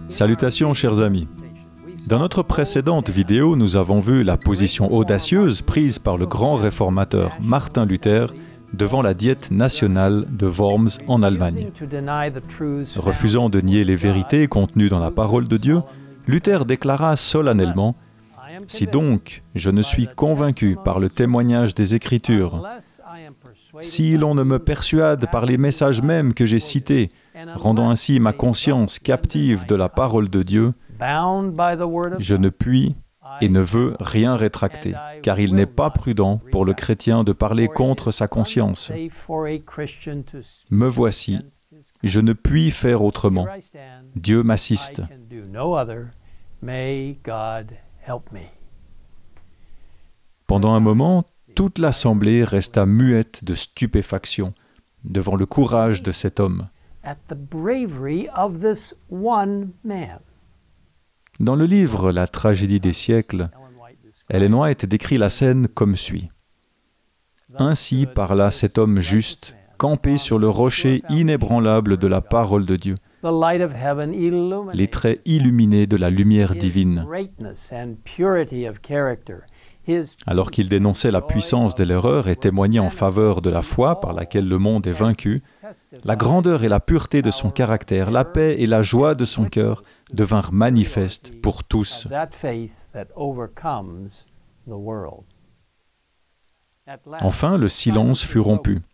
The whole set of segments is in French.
Salutations chers amis. Dans notre précédente vidéo, nous avons vu la position audacieuse prise par le grand réformateur Martin Luther devant la Diète nationale de Worms en Allemagne. Refusant de nier les vérités contenues dans la parole de Dieu, Luther déclara solennellement « Si donc je ne suis convaincu par le témoignage des Écritures, si l'on ne me persuade par les messages mêmes que j'ai cités, rendant ainsi ma conscience captive de la parole de Dieu, je ne puis et ne veux rien rétracter, car il n'est pas prudent pour le chrétien de parler contre sa conscience. Me voici, je ne puis faire autrement. Dieu m'assiste. » Pendant un moment, toute l'assemblée resta muette de stupéfaction devant le courage de cet homme. Dans le livre « La tragédie des siècles », Ellen White décrit la scène comme suit. « Ainsi parla cet homme juste, campé sur le rocher inébranlable de la parole de Dieu, les traits illuminés de la lumière divine. Alors qu'il dénonçait la puissance de l'erreur et témoignait en faveur de la foi par laquelle le monde est vaincu, la grandeur et la pureté de son caractère, la paix et la joie de son cœur devinrent manifestes pour tous. Enfin, le silence fut rompu. «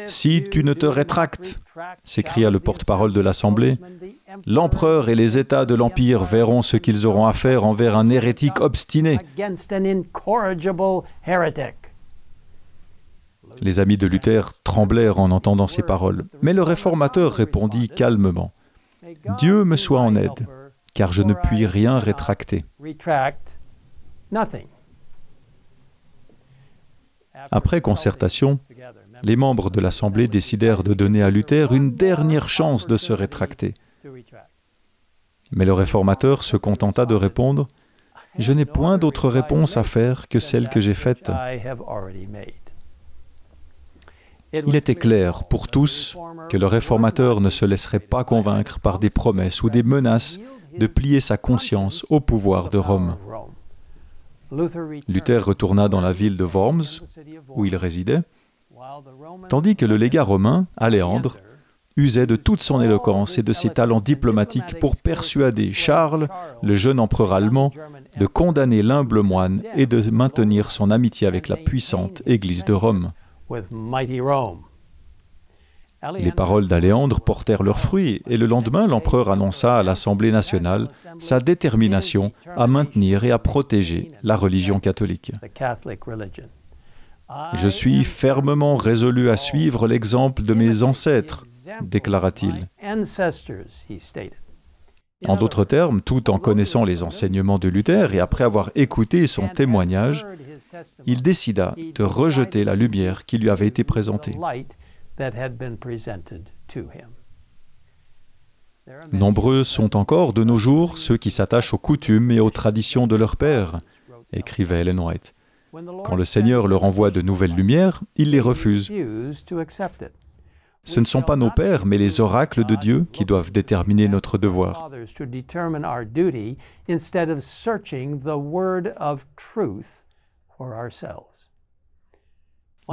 Si tu ne te rétractes, » s'écria le porte-parole de l'Assemblée, « l'empereur et les États de l'Empire verront ce qu'ils auront à faire envers un hérétique obstiné. » Les amis de Luther tremblèrent en entendant ces paroles, mais le réformateur répondit calmement, « Dieu me soit en aide, car je ne puis rien rétracter. » Après concertation, les membres de l'Assemblée décidèrent de donner à Luther une dernière chance de se rétracter. Mais le réformateur se contenta de répondre « Je n'ai point d'autre réponse à faire que celle que j'ai faite. » Il était clair pour tous que le réformateur ne se laisserait pas convaincre par des promesses ou des menaces de plier sa conscience au pouvoir de Rome. Luther retourna dans la ville de Worms, où il résidait, tandis que le légat romain, Aléandre, usait de toute son éloquence et de ses talents diplomatiques pour persuader Charles, le jeune empereur allemand, de condamner l'humble moine et de maintenir son amitié avec la puissante Église de Rome. Les paroles d'Aléandre portèrent leurs fruits et le lendemain, l'empereur annonça à l'Assemblée nationale sa détermination à maintenir et à protéger la religion catholique. « Je suis fermement résolu à suivre l'exemple de mes ancêtres, déclara-t-il. En d'autres termes, tout en connaissant les enseignements de Luther et après avoir écouté son témoignage, il décida de rejeter la lumière qui lui avait été présentée. Nombreux sont encore de nos jours ceux qui s'attachent aux coutumes et aux traditions de leur père, écrivait Ellen White. Quand le Seigneur leur envoie de nouvelles lumières, ils les refusent. Ce ne sont pas nos pères, mais les oracles de Dieu qui doivent déterminer notre devoir.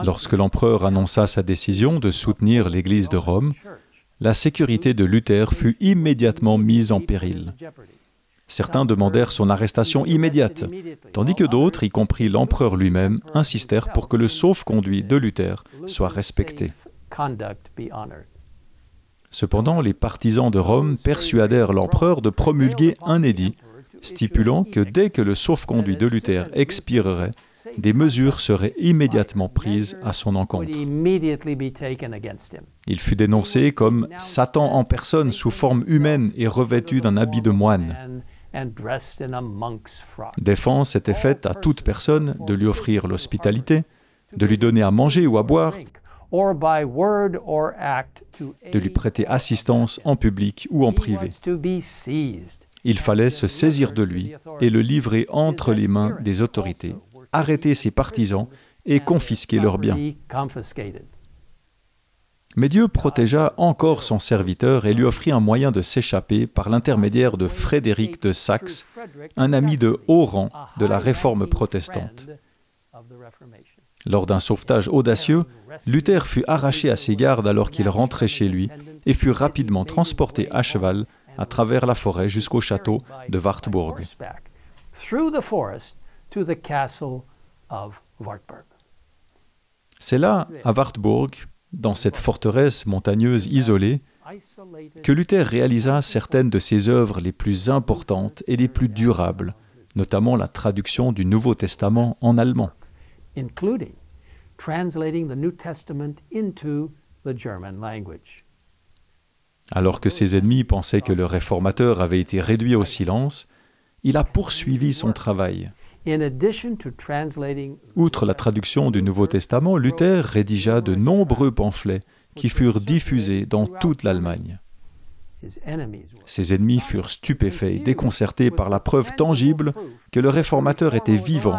Lorsque l'empereur annonça sa décision de soutenir l'Église de Rome, la sécurité de Luther fut immédiatement mise en péril. Certains demandèrent son arrestation immédiate, tandis que d'autres, y compris l'empereur lui-même, insistèrent pour que le sauf-conduit de Luther soit respecté. Cependant, les partisans de Rome persuadèrent l'empereur de promulguer un édit stipulant que dès que le sauf-conduit de Luther expirerait, des mesures seraient immédiatement prises à son encontre. Il fut dénoncé comme Satan en personne sous forme humaine et revêtu d'un habit de moine. Défense était faite à toute personne de lui offrir l'hospitalité, de lui donner à manger ou à boire, de lui prêter assistance en public ou en privé. Il fallait se saisir de lui et le livrer entre les mains des autorités, arrêter ses partisans et confisquer leurs biens. Mais Dieu protégea encore son serviteur et lui offrit un moyen de s'échapper par l'intermédiaire de Frédéric de Saxe, un ami de haut rang de la Réforme protestante. Lors d'un sauvetage audacieux, Luther fut arraché à ses gardes alors qu'il rentrait chez lui et fut rapidement transporté à cheval à travers la forêt jusqu'au château de Wartburg. C'est là, à Wartburg, dans cette forteresse montagneuse isolée, que Luther réalisa certaines de ses œuvres les plus importantes et les plus durables, notamment la traduction du Nouveau Testament en allemand. Alors que ses ennemis pensaient que le réformateur avait été réduit au silence, il a poursuivi son travail. Outre la traduction du Nouveau Testament, Luther rédigea de nombreux pamphlets qui furent diffusés dans toute l'Allemagne. Ses ennemis furent stupéfaits et déconcertés par la preuve tangible que le réformateur était vivant.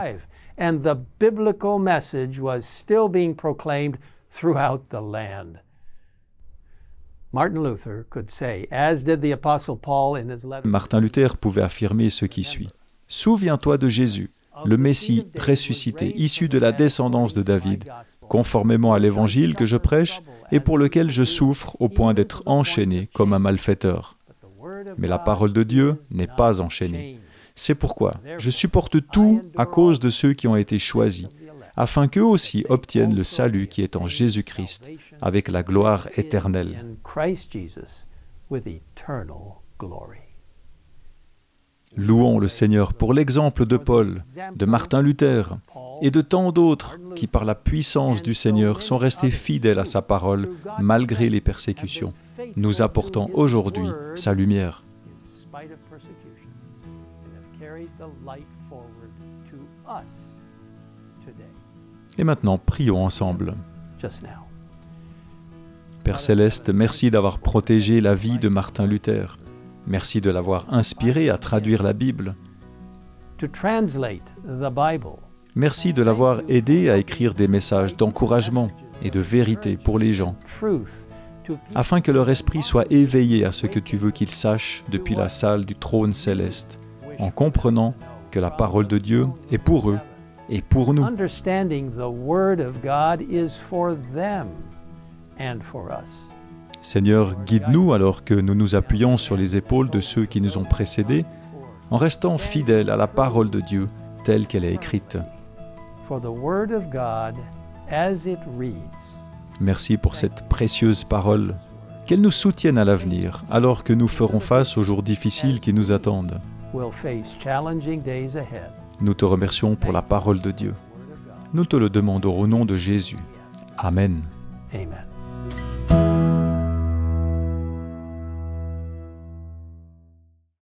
Martin Luther pouvait affirmer ce qui suit. « Souviens-toi de Jésus, le Messie ressuscité, issu de la descendance de David, conformément à l'évangile que je prêche et pour lequel je souffre au point d'être enchaîné comme un malfaiteur. Mais la parole de Dieu n'est pas enchaînée. C'est pourquoi je supporte tout à cause de ceux qui ont été choisis, afin qu'eux aussi obtiennent le salut qui est en Jésus-Christ, avec la gloire éternelle. » Louons le Seigneur pour l'exemple de Paul, de Martin Luther et de tant d'autres qui, par la puissance du Seigneur, sont restés fidèles à sa parole malgré les persécutions, nous apportant aujourd'hui sa lumière. Et maintenant, prions ensemble. Père Céleste, merci d'avoir protégé la vie de Martin Luther. Merci de l'avoir inspiré à traduire la Bible. Merci de l'avoir aidé à écrire des messages d'encouragement et de vérité pour les gens, afin que leur esprit soit éveillé à ce que tu veux qu'ils sachent depuis la salle du trône céleste, en comprenant que la parole de Dieu est pour eux et pour nous. Seigneur, guide-nous alors que nous nous appuyons sur les épaules de ceux qui nous ont précédés, en restant fidèles à la parole de Dieu telle qu'elle est écrite. Merci pour cette précieuse parole, qu'elle nous soutienne à l'avenir, alors que nous ferons face aux jours difficiles qui nous attendent. Nous te remercions pour la parole de Dieu. Nous te le demandons au nom de Jésus. Amen. Amen.